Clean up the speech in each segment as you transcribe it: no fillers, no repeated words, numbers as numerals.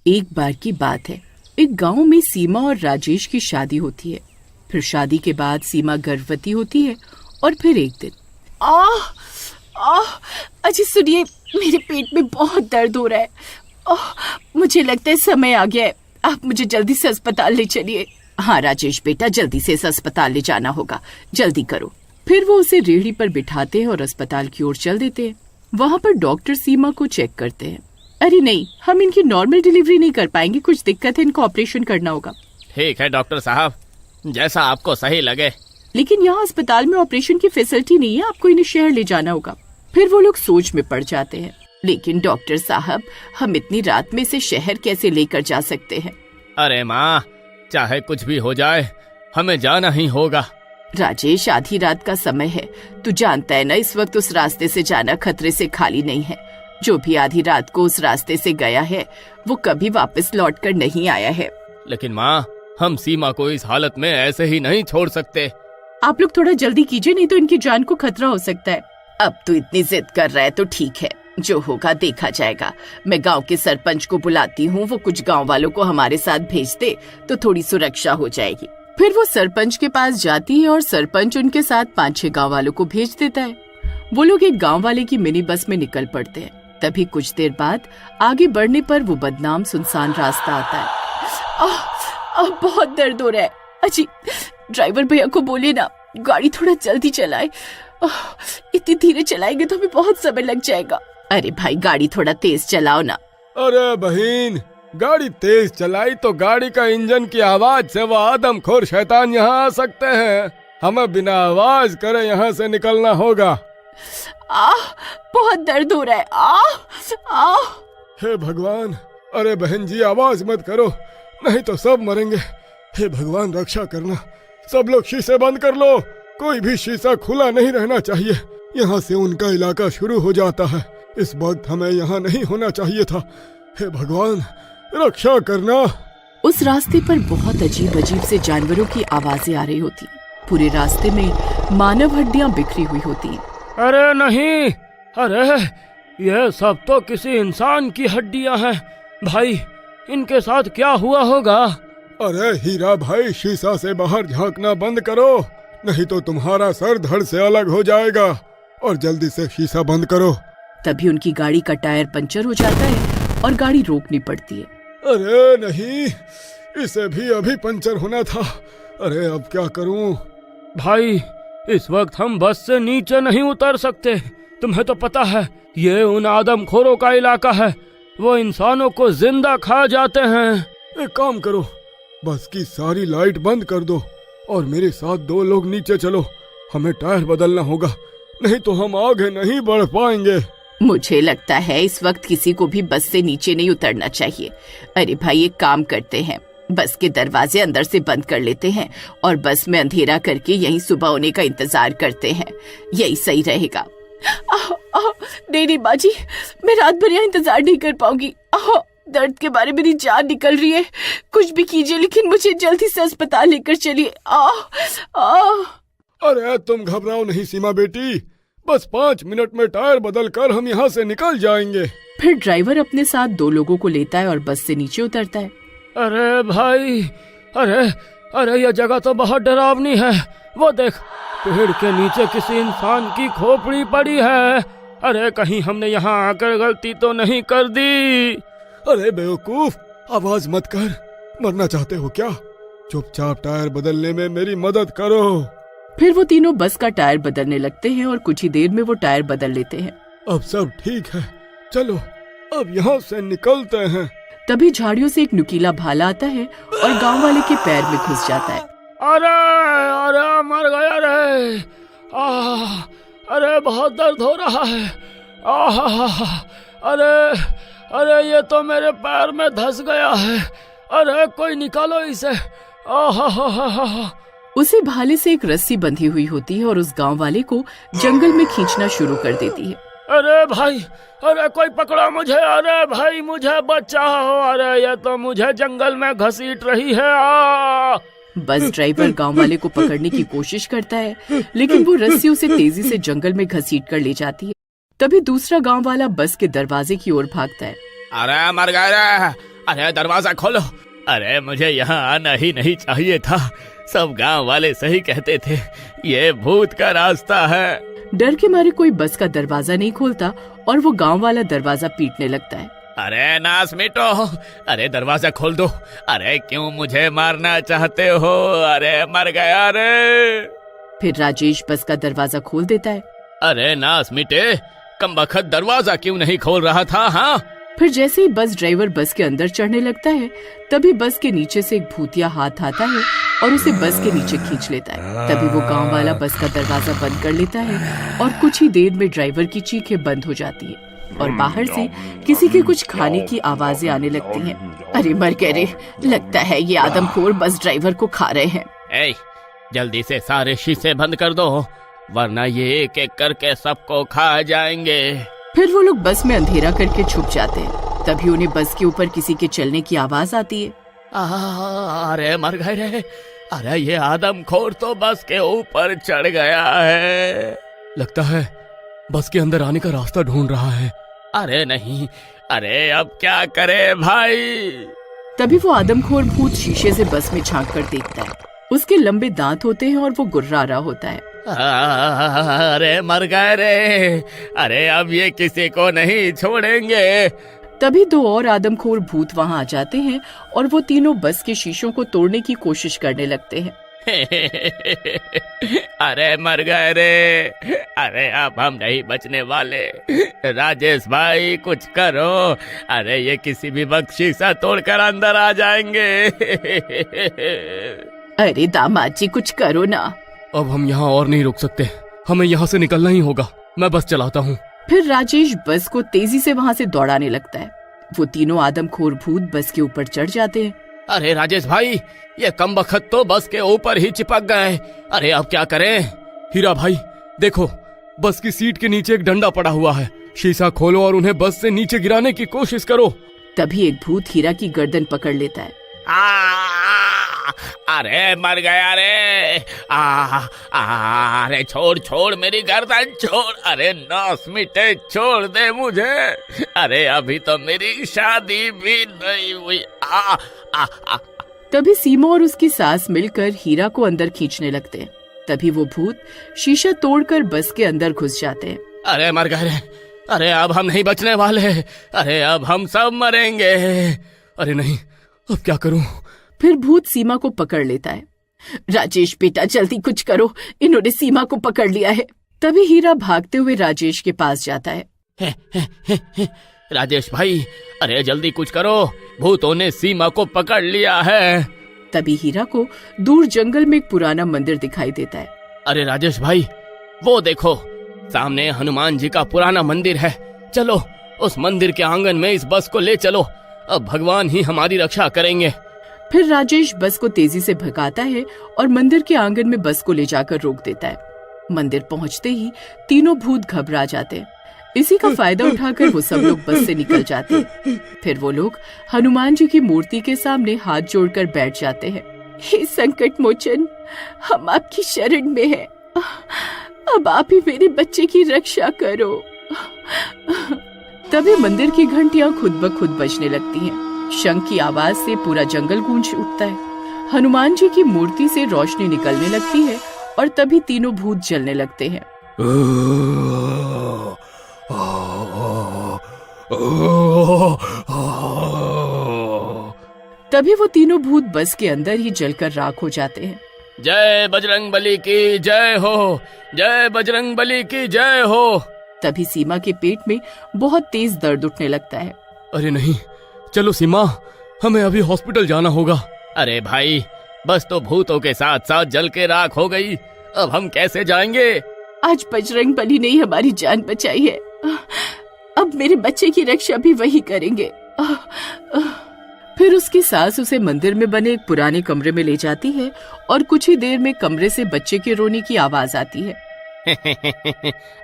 एक बार की बात है, एक गांव में सीमा और राजेश की शादी होती है। फिर शादी के बाद सीमा गर्भवती होती है और फिर एक दिन अजी सुनिए, मेरे पेट में बहुत दर्द हो रहा है। मुझे लगता है समय आ गया है, आप मुझे जल्दी से अस्पताल ले चलिए। हाँ राजेश बेटा, जल्दी से इस अस्पताल ले जाना होगा, जल्दी करो। फिर वो उसे रेहड़ी पर बिठाते हैं और अस्पताल की ओर चल देते हैं। वहाँ पर डॉक्टर सीमा को चेक करते हैं। अरे नहीं, हम इनकी नॉर्मल डिलीवरी नहीं कर पाएंगे, कुछ दिक्कत है, इनको ऑपरेशन करना होगा। ठीक है डॉक्टर साहब, जैसा आपको सही लगे। लेकिन यहाँ अस्पताल में ऑपरेशन की फैसिलिटी नहीं है, आपको इन्हें शहर ले जाना होगा। फिर वो लोग सोच में पड़ जाते हैं। लेकिन डॉक्टर साहब, हम इतनी रात में इसे शहर कैसे लेकर जा सकते हैं? अरे माँ, चाहे कुछ भी हो जाए, हमें जाना ही होगा। राजेश, आधी रात का समय है, तू जानता है ना, इस वक्त उस रास्ते से जाना खतरे से खाली नहीं है। जो भी आधी रात को उस रास्ते से गया है वो कभी वापस लौट कर नहीं आया है। लेकिन माँ, हम सीमा को इस हालत में ऐसे ही नहीं छोड़ सकते। आप लोग थोड़ा जल्दी कीजिए, नहीं तो इनकी जान को खतरा हो सकता है। अब तू इतनी जिद कर रहा है तो ठीक है, जो होगा देखा जाएगा। मैं गांव के सरपंच को बुलाती हूँ, वो कुछ गांव वालों को हमारे साथ भेज दे तो थोड़ी सुरक्षा हो जाएगी। फिर वो सरपंच के पास जाती है और सरपंच उनके साथ 5-6 गांव वालों को भेज देता है। वो लोग एक गांव वाले की मिनी बस में निकल पड़ते हैं। तभी कुछ देर बाद आगे बढ़ने पर वो बदनाम सुनसान रास्ता आता है। बहुत दर्द हो रहा है। अजी, ड्राइवर भैया को बोलिए ना, गाड़ी थोड़ा जल्दी चलाए। इतनी धीरे चलाएंगे तो हमें बहुत समय लग जाएगा। अरे भाई, गाड़ी थोड़ा तेज चलाओ ना। अरे बहन, गाड़ी तेज चलाई तो गाड़ी का इंजन की आवाज से वो आदमखोर शैतान यहाँ आ सकते हैं। हमें बिना आवाज करे यहाँ से निकलना होगा। बहुत दर्द हो रहा है। हे भगवान, अरे बहन जी, आवाज मत करो, नहीं तो सब मरेंगे। हे भगवान, रक्षा करना। सब लोग शीशे बंद कर लो, कोई भी शीशा खुला नहीं रहना चाहिए। यहाँ से उनका इलाका शुरू हो जाता है। इस वक्त हमें यहाँ नहीं होना चाहिए था। हे भगवान, रक्षा करना। उस रास्ते पर बहुत अजीब अजीब से जानवरों की आवाजें आ रही होती। पूरे रास्ते में मानव हड्डियां बिखरी हुई होती। अरे नहीं, अरे ये सब तो किसी इंसान की हड्डियां हैं। भाई, इनके साथ क्या हुआ होगा? अरे हीरा भाई, शीशा से बाहर झांकना बंद करो, नहीं तो तुम्हारा सर धड़ से अलग हो जाएगा। और जल्दी से शीशा बंद करो। तभी उनकी गाड़ी का टायर पंचर हो जाता है और गाड़ी रोकनी पड़ती है। अरे नहीं, इसे भी अभी पंचर होना था। अरे अब क्या करूं? भाई, इस वक्त हम बस से नीचे नहीं उतर सकते। तुम्हें तो पता है, ये उन आदमखोरों का इलाका है, वो इंसानों को जिंदा खा जाते हैं। एक काम करो, बस की सारी लाइट बंद कर दो और मेरे साथ 2 लोग नीचे चलो। हमें टायर बदलना होगा, नहीं तो हम आगे नहीं बढ़ पाएंगे। मुझे लगता है इस वक्त किसी को भी बस से नीचे नहीं उतरना चाहिए। अरे भाई, एक काम करते हैं, बस के दरवाजे अंदर से बंद कर लेते हैं और बस में अंधेरा करके यहीं सुबह होने का इंतजार करते हैं, यही सही रहेगा। नहीं बाजी, मैं रात भर यहाँ इंतजार नहीं कर पाऊंगी। दर्द के बारे में मेरी जान निकल रही है। कुछ भी कीजिए, लेकिन मुझे जल्दी से अस्पताल लेकर चलिए। अरे तुम घबराओ नहीं सीमा बेटी, बस 5 मिनट में टायर बदल कर हम यहाँ से निकल जाएंगे। फिर ड्राइवर अपने साथ 2 लोगों को लेता है और बस से नीचे उतरता है। अरे भाई, अरे ये जगह तो बहुत डरावनी है। वो देख, पेड़ के नीचे किसी इंसान की खोपड़ी पड़ी है। अरे कहीं हमने यहाँ आकर गलती तो नहीं कर दी? अरे बेवकूफ, आवाज मत कर, मरना चाहते हो क्या? चुपचाप टायर बदलने में मेरी मदद करो। फिर वो तीनों बस का टायर बदलने लगते हैं और कुछ ही देर में वो टायर बदल लेते हैं। अब सब ठीक है, चलो अब यहाँ से निकलते हैं। तभी झाड़ियों से एक नुकीला भाला आता है और गांव वाले के पैर में घुस जाता है। अरे मर गया रे। अरे बहुत दर्द हो रहा है। अरे ये तो मेरे पैर में धंस गया है। अरे कोई निकालो इसे। उसे भाले से एक रस्सी बंधी हुई होती है और उस गांव वाले को जंगल में खींचना शुरू कर देती है। अरे भाई, अरे कोई पकड़ो मुझे। अरे भाई, मुझे बचाओ। अरे ये तो मुझे जंगल में घसीट रही है। बस ड्राइवर गांव वाले को पकड़ने की कोशिश करता है, लेकिन वो रस्सी उसे तेजी से जंगल में घसीट कर ले जाती है। तभी दूसरा गांव वाला बस के दरवाजे की ओर भागता है। अरे मर गए रे, अरे दरवाजा खोलो। अरे मुझे यहाँ आना ही नहीं चाहिए था। सब गांव वाले सही कहते थे, ये भूत का रास्ता है। डर के मारे कोई बस का दरवाजा नहीं खोलता और वो गांव वाला दरवाजा पीटने लगता है। अरे नास मिटो, अरे दरवाजा खोल दो। अरे क्यों मुझे मारना चाहते हो? अरे मर गया रे। फिर राजेश बस का दरवाजा खोल देता है। अरे नास मिटे, कमबख्त दरवाजा क्यों नहीं खोल रहा था? हाँ, फिर जैसे ही बस ड्राइवर बस के अंदर चढ़ने लगता है, तभी बस के नीचे से एक भूतिया हाथ आता है और उसे बस के नीचे खींच लेता है। तभी वो गांव वाला बस का दरवाजा बंद कर लेता है और कुछ ही देर में ड्राइवर की चीखें बंद हो जाती है और बाहर से किसी के कुछ खाने की आवाजें आने लगती हैं। अरे मर गए रे, लगता है ये आदमखोर बस ड्राइवर को खा रहे हैं। ए, जल्दी से सारे शीशे बंद कर दो, वरना ये एक एक करके सबको खा जाएंगे। फिर वो लोग बस में अंधेरा करके छुप जाते हैं। तभी उन्हें बस के ऊपर किसी के चलने की आवाज आती है। अरे मर गए रे। अरे ये आदमखोर तो बस के ऊपर चढ़ गया है। लगता है बस के अंदर आने का रास्ता ढूंढ रहा है। अरे नहीं, अरे अब क्या करे भाई? तभी वो आदमखोर भूत शीशे से बस में झांक कर देखता है। उसके लंबे दांत होते हैं और वो गुर्रारा होता है। अरे मर गए रे। अरे अब ये किसी को नहीं छोड़ेंगे। तभी दो और आदमखोर भूत वहाँ आ जाते हैं और वो तीनों बस के शीशों को तोड़ने की कोशिश करने लगते हैं। अरे मर गए रे। अरे अब हम नहीं बचने वाले। राजेश भाई कुछ करो। अरे ये किसी भी वक्त शीशा तोड़कर अंदर आ जाएंगे। अरे दामाद जी कुछ करो ना। अब हम यहाँ और नहीं रुक सकते, हमें यहाँ से निकलना ही होगा। मैं बस चलाता हूँ। फिर राजेश बस को तेजी से वहाँ से दौड़ाने लगता है। वो तीनों आदमखोर भूत बस के ऊपर चढ़ जाते हैं। अरे राजेश भाई, ये कमबख्त तो बस के ऊपर ही चिपक गए। अरे अब क्या करें? हीरा भाई देखो, बस की सीट के नीचे एक डंडा पड़ा हुआ है। शीशा खोलो और उन्हें बस से नीचे गिराने की कोशिश करो। तभी एक भूत हीरा की गर्दन पकड़ लेता है। अरे मर गया रे। अरे छोड़ छोड़ मेरी गर्दन छोड़। अरे नास मिटे, छोड़ दे मुझे। अरे अभी तो मेरी शादी भी नहीं हुई। तभी सीमा और उसकी सास मिलकर हीरा को अंदर खींचने लगते हैं। तभी वो भूत शीशा तोड़कर बस के अंदर घुस जाते हैं। अरे मर गए रे। अरे अब हम नहीं बचने वाले। अरे अब हम सब मरेंगे। अरे नहीं, अब क्या करूं? फिर भूत सीमा को पकड़ लेता है। राजेश बेटा जल्दी कुछ करो, इन्होंने सीमा को पकड़ लिया है। तभी हीरा भागते हुए राजेश के पास जाता है। राजेश भाई, अरे जल्दी कुछ करो, भूतों ने सीमा को पकड़ लिया है। तभी हीरा को दूर जंगल में एक पुराना मंदिर दिखाई देता है। अरे राजेश भाई, वो देखो सामने हनुमान जी का पुराना मंदिर है। चलो उस मंदिर के आंगन में इस बस को ले चलो, अब भगवान ही हमारी रक्षा करेंगे। फिर राजेश बस को तेजी से भगाता है और मंदिर के आंगन में बस को ले जाकर रोक देता है। मंदिर पहुंचते ही तीनों भूत घबरा जाते हैं। इसी का फायदा उठाकर वो सब लोग बस से निकल जाते हैं। फिर वो लोग हनुमान जी की मूर्ति के सामने हाथ जोड़कर बैठ जाते हैं। हे संकट मोचन, हम आपकी शरण में हैं। अब आप ही मेरे बच्चे की रक्षा करो। तभी मंदिर की घंटियां खुद ब खुद बजने लगती हैं। शंख की आवाज से पूरा जंगल गूंज उठता है। हनुमान जी की मूर्ति से रोशनी निकलने लगती है और तभी तीनों भूत जलने लगते हैं। तभी वो तीनों भूत बस के अंदर ही जलकर राख हो जाते हैं। जय बजरंग बली की जय हो, जय बजरंग बली की जय हो। तभी सीमा के पेट में बहुत तेज दर्द उठने लगता है। अरे नहीं, चलो सीमा, हमें अभी हॉस्पिटल जाना होगा। अरे भाई, बस तो भूतों के साथ साथ जल के राख हो गई, अब हम कैसे जाएंगे? आज बजरंग बली ने ही हमारी जान बचाई है, अब मेरे बच्चे की रक्षा भी वही करेंगे। फिर उसकी सास उसे मंदिर में बने एक पुराने कमरे में ले जाती है और कुछ ही देर में कमरे से बच्चे के रोने की आवाज आती है।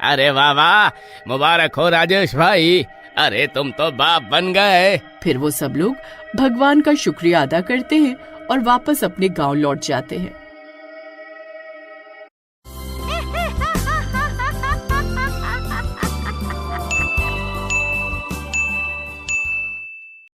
अरे वाह वाह, मुबारक हो राजेश भाई, अरे तुम तो बाप बन गए। फिर वो सब लोग भगवान का शुक्रिया अदा करते हैं और वापस अपने गांव लौट जाते हैं।